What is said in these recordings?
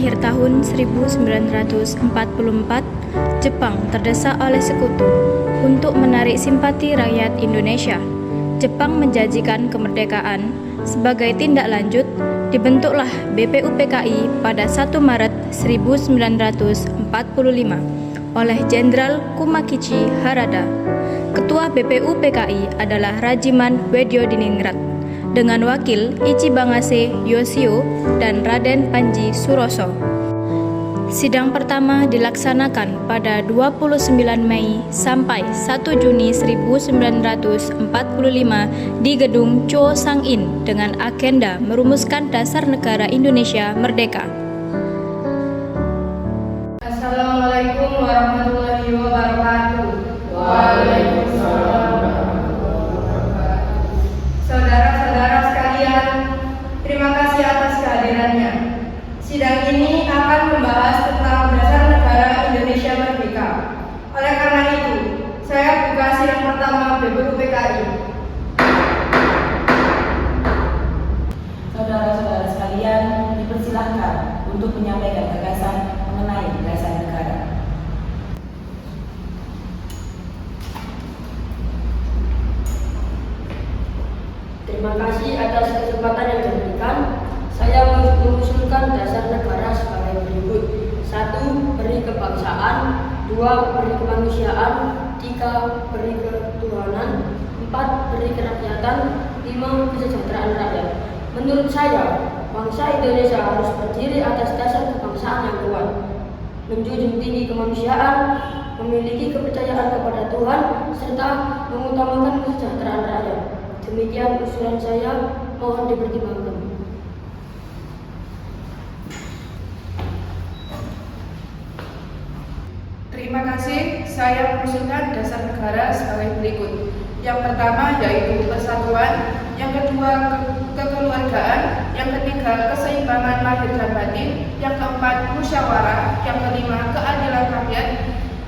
akhir tahun 1944, Jepang terdesak oleh sekutu untuk menarik simpati rakyat Indonesia. Jepang menjanjikan kemerdekaan. Sebagai tindak lanjut, dibentuklah BPUPKI pada 1 Maret 1945 oleh Jenderal Kumakichi Harada. Ketua BPUPKI adalah Rajiman Wedyodiningrat dengan wakil Ichibangase Yoshio dan Raden Panji Suroso. Sidang pertama dilaksanakan pada 29 Mei sampai 1 Juni 1945 di Gedung Cho Sang-in dengan agenda merumuskan dasar negara Indonesia merdeka. Assalamualaikum warahmatullahi wabarakatuh. Waalaikumsalam warahmatullahi wabarakatuh. Saudara-saudara sekalian, terima kasih atas kehadirannya. Sidang ini akan membahas tentang dasar negara Indonesia merdeka. Oleh karena itu, saya buka sidang pertama BPUPKI. Saudara-saudara sekalian, dipersilahkan untuk menyampaikan gagasan mengenai dasar negara. Terima kasih atas kesempatan yang diberikan. Saya mengusulkan dasar negara sebagai berikut: 1. Beri kebangsaan, 2. Beri kemanusiaan, 3. Beri ketuhanan, 4. Beri kerakyatan, 5. Kesejahteraan rakyat. Menurut saya, bangsa Indonesia harus berdiri atas dasar kebangsaan yang kuat, menjunjung tinggi kemanusiaan, memiliki kepercayaan kepada Tuhan, serta mengutamakan kesejahteraan rakyat. Demikian usulan saya, mohon dipertimbangkan. Terima kasih. Saya mengusulkan dasar negara sebagai berikut. Yang pertama yaitu persatuan, yang kedua kekeluargaan, yang ketiga keseimbangan lahir dan batin, yang keempat musyawarah, yang kelima keadilan rakyat.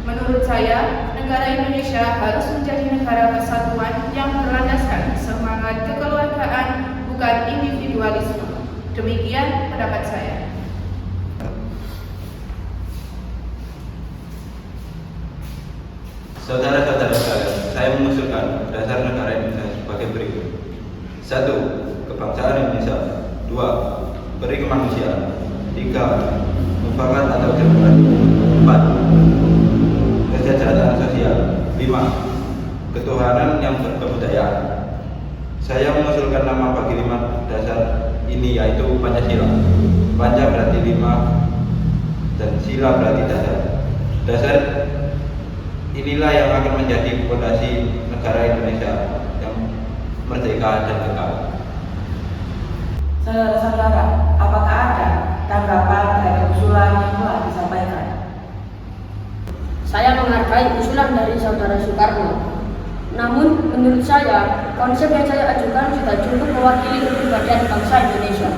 Menurut saya, negara Indonesia harus menjadi negara kesatuan yang berlandaskan semangat kekeluargaan, bukan individualisme. Demikian pendapat saya. Saudara-saudara sekalian, saya mengusulkan dasar negara Indonesia sebagai berikut. 1. Kebangsaan Indonesia. 2. Beri kemanusiaan. 3. Mufakat atau demokrasi. 4. Kesejahteraan sosial. 5. Ketuhanan yang berkebudayaan. Saya mengusulkan nama bagi 5 dasar ini, yaitu Pancasila. Panca berarti 5 dan sila berarti dasar. Dasar inilah yang akan menjadi fondasi negara Indonesia yang merdeka dan kekal. Saudara-saudara, apakah ada tanggapan terhadap usulan yang telah disampaikan? Saya menghargai usulan dari Saudara Soekarno. Namun, menurut saya, konsep yang saya ajukan sudah cukup mewakili kepribadian bangsa Indonesia.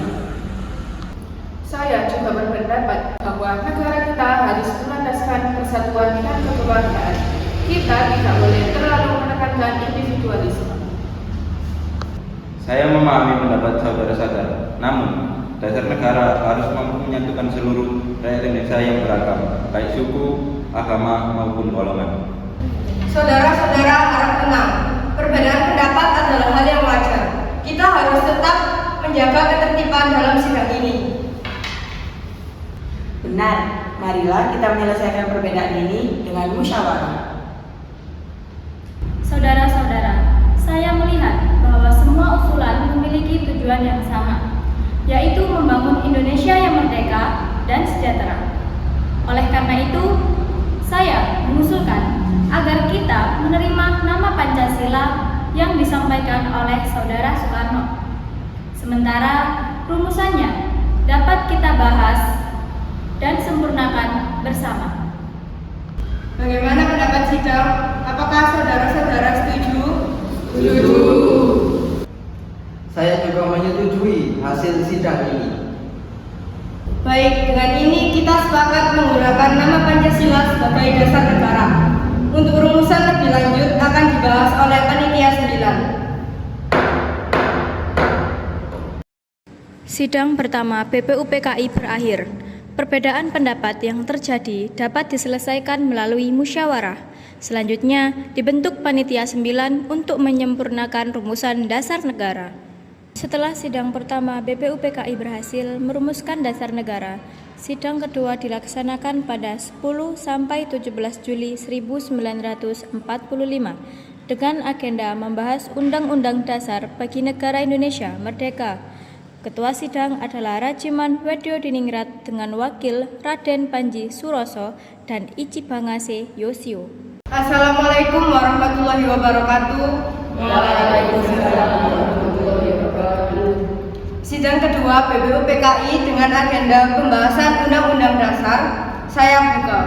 Saya juga berpendapat bahwa negara kita harus melandaskan persatuan dan kekeluargaan. Kita tidak boleh terlalu menekankan individualisme. Saya memahami pendapat saudara-saudara, namun dasar negara harus mampu menyatukan seluruh rakyat Indonesia yang beragam, baik suku, agama maupun golongan. Saudara-saudara harap tenang. Perbedaan pendapat adalah hal yang wajar. Kita harus tetap menjaga ketertiban dalam sidang ini. Benar, marilah kita menyelesaikan perbedaan ini dengan musyawarah. Saudara-saudara, saya melihat bahwa semua usulan memiliki tujuan yang sama, yaitu membangun Indonesia yang merdeka dan sejahtera. Oleh karena itu, saya mengusulkan agar kita menerima nama Pancasila yang disampaikan oleh Saudara Soekarno. Sementara rumusannya dapat kita bahas dan sempurnakan bersama. Bagaimana pendapat sidang? Apakah saudara-saudara setuju? Setuju. Saya juga menyetujui hasil sidang ini. Baik, dengan ini kita sepakat menggunakan nama Pancasila sebagai dasar negara. Untuk rumusan lebih lanjut akan dibahas oleh Panitia 9. Sidang pertama BPUPKI berakhir. Perbedaan pendapat yang terjadi dapat diselesaikan melalui musyawarah. Selanjutnya, dibentuk panitia 9 untuk menyempurnakan rumusan dasar negara. Setelah sidang pertama BPUPKI berhasil merumuskan dasar negara, sidang kedua dilaksanakan pada 10 sampai 17 Juli 1945 dengan agenda membahas Undang-Undang Dasar bagi Negara Indonesia Merdeka. Ketua sidang adalah Rajiman Wedyo Diningrat dengan wakil Raden Panji Suroso dan Ichi Bangase Yosio. Assalamualaikum warahmatullahi wabarakatuh. Sidang kedua BPUPKI dengan agenda pembahasan Undang-Undang Dasar, saya buka.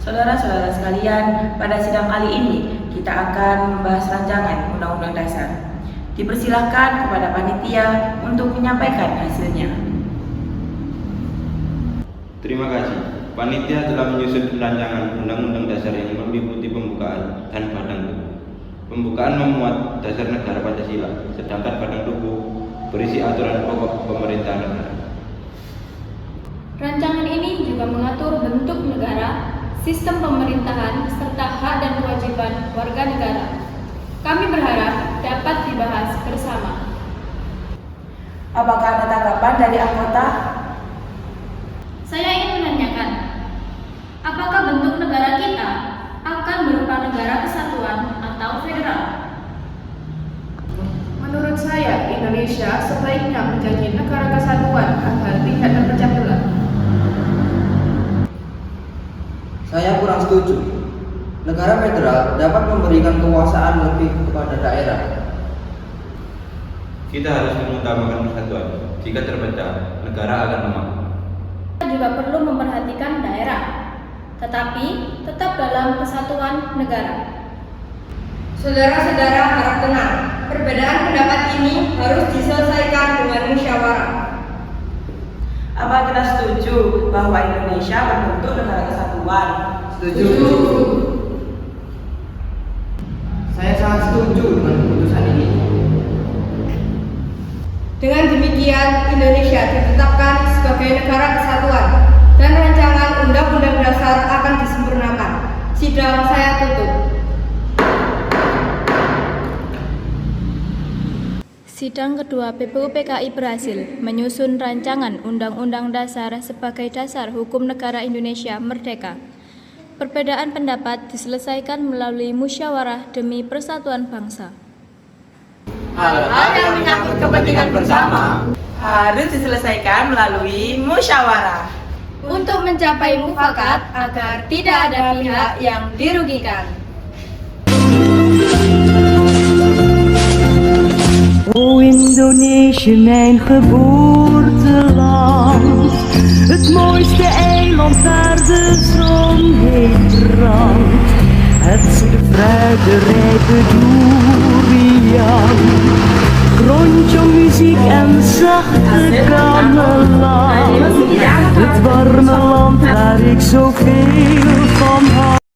Saudara-saudara sekalian, pada sidang kali ini kita akan membahas rancangan Undang-Undang Dasar. Dipersilahkan kepada panitia untuk menyampaikan hasilnya. Terima kasih. Panitia telah menyusun rancangan Undang-Undang Dasar yang meliputi pembukaan dan batang tubuh. Pembukaan memuat dasar negara Pancasila, sedangkan batang tubuh berisi aturan pokok pemerintahan negara. Rancangan ini juga mengatur bentuk negara, sistem pemerintahan, serta hak dan kewajiban warga negara. Kami berharap dapat dibahas bersama. Apakah ada tanggapan dari anggota? Saya ingin menanyakan, apakah bentuk negara kita akan berupa negara kesatuan atau federal? Menurut saya, Indonesia sebaiknya menjadi negara kesatuan agar tidak terpecah belah. Saya kurang setuju. Negara federal dapat memberikan kekuasaan lebih kepada daerah. Kita harus mengutamakan persatuan. Jika terpecah, negara akan lemah. Kita juga perlu memperhatikan daerah, tetapi tetap dalam kesatuan negara. Saudara-saudara harap tenang, perbedaan pendapat ini harus diselesaikan dengan musyawarah. Apa kita setuju bahwa Indonesia berbentuk negara kesatuan? Setuju. Saya sangat setuju dengan keputusan ini. Dengan demikian, Indonesia ditetapkan sebagai negara kesatuan dan rancangan Undang-Undang Dasar akan disempurnakan. Sidang saya tutup. Sidang kedua BPUPKI berhasil menyusun rancangan Undang-Undang Dasar sebagai dasar hukum negara Indonesia Merdeka. Perbedaan pendapat diselesaikan melalui musyawarah demi persatuan bangsa. Hal-hal yang menyangkut kepentingan bersama harus diselesaikan melalui musyawarah Untuk mencapai mufakat agar tidak ada pihak yang dirugikan. O Indonesië, mijn geboorteland, het mooiste eiland waar de zon heet brandt. Het fruit, de rijpe durian, muziek en zachte gamelan. Het warme land waar ik zoveel